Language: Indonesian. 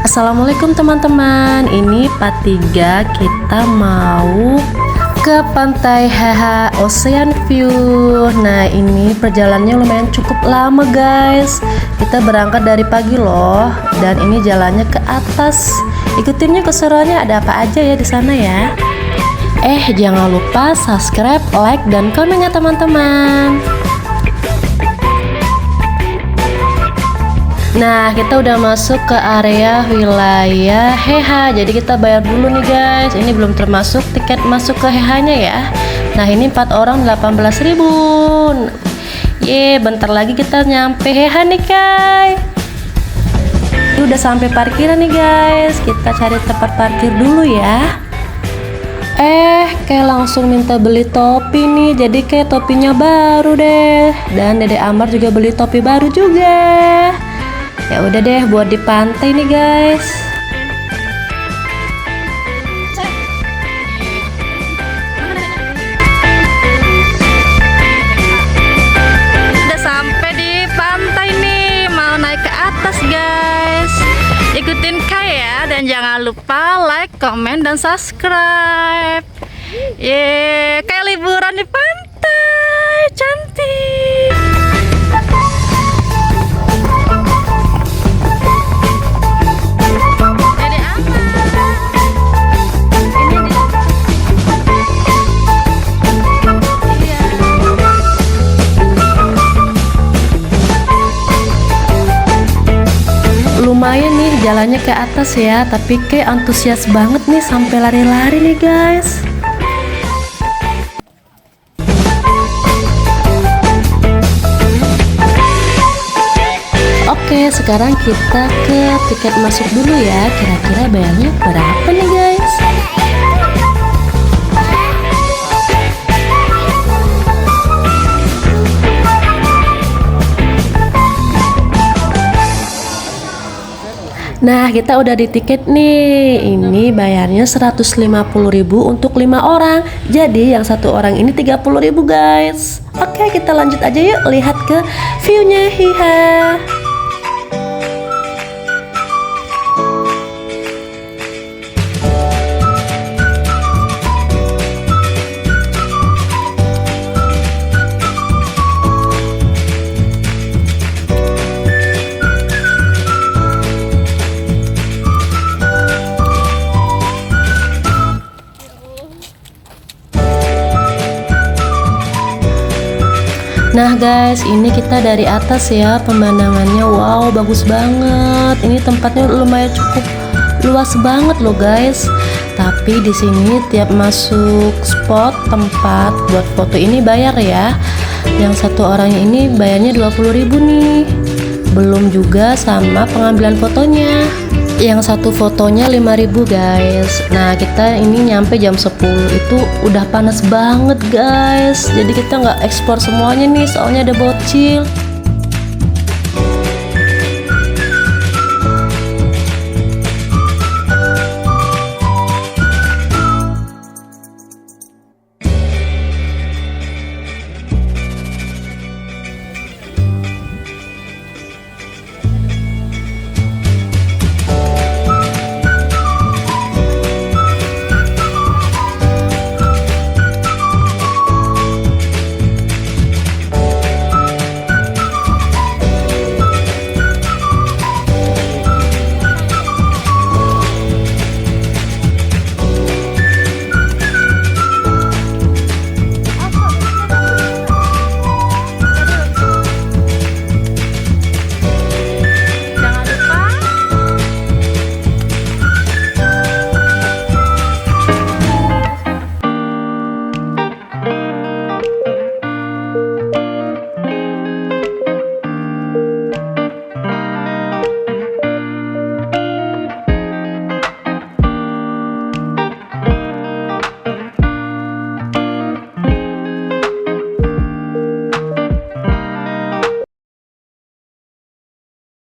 Assalamualaikum teman-teman. Ini part 3 kita mau ke pantai Heha Ocean View. Nah, ini perjalanannya lumayan cukup lama, guys. Kita berangkat dari pagi loh, dan ini jalannya ke atas. Ikutinnya keseruannya ada apa aja ya di sana ya. Jangan lupa subscribe, like, dan komen ya teman-teman. Nah, kita udah masuk ke area wilayah Heha. Jadi kita bayar dulu nih guys. Ini belum termasuk tiket masuk ke Heha-nya ya. Nah, ini 4 orang 18.000. Bentar lagi kita nyampe Heha nih guys. Ini udah sampai parkiran nih guys. Kita cari tempat parkir dulu ya. Kayak langsung minta beli topi nih. Jadi kayak topinya baru deh. Dan Dede Amar juga beli topi baru juga. Ya udah deh, buat di pantai nih guys. Udah sampai di pantai nih, mau naik ke atas guys. Ikutin Kak ya, dan jangan lupa like, komen, dan subscribe. Kayak liburan di pantai, cantik. Lumayan nih jalannya ke atas ya, tapi kayak antusias banget nih sampai lari-lari nih guys. Oke, sekarang kita ke tiket masuk dulu ya. Kira-kira bayarnya berapa nih guys? Nah, kita udah di tiket nih. Ini bayarnya 150.000 untuk 5 orang. Jadi yang satu orang ini 30.000 guys. Oke, kita lanjut aja yuk lihat ke view-nya Heha. Nah guys, ini kita dari atas ya, pemandangannya wow bagus banget. Ini tempatnya lumayan cukup luas banget loh guys. Tapi di sini tiap masuk spot tempat buat foto ini bayar ya. Yang satu orang ini bayarnya 20.000 nih. Belum juga sama pengambilan fotonya. Yang satu fotonya 5.000 guys. Nah, kita ini nyampe jam 10. Itu udah panas banget guys. Jadi kita nggak ekspor semuanya nih, soalnya ada bocil.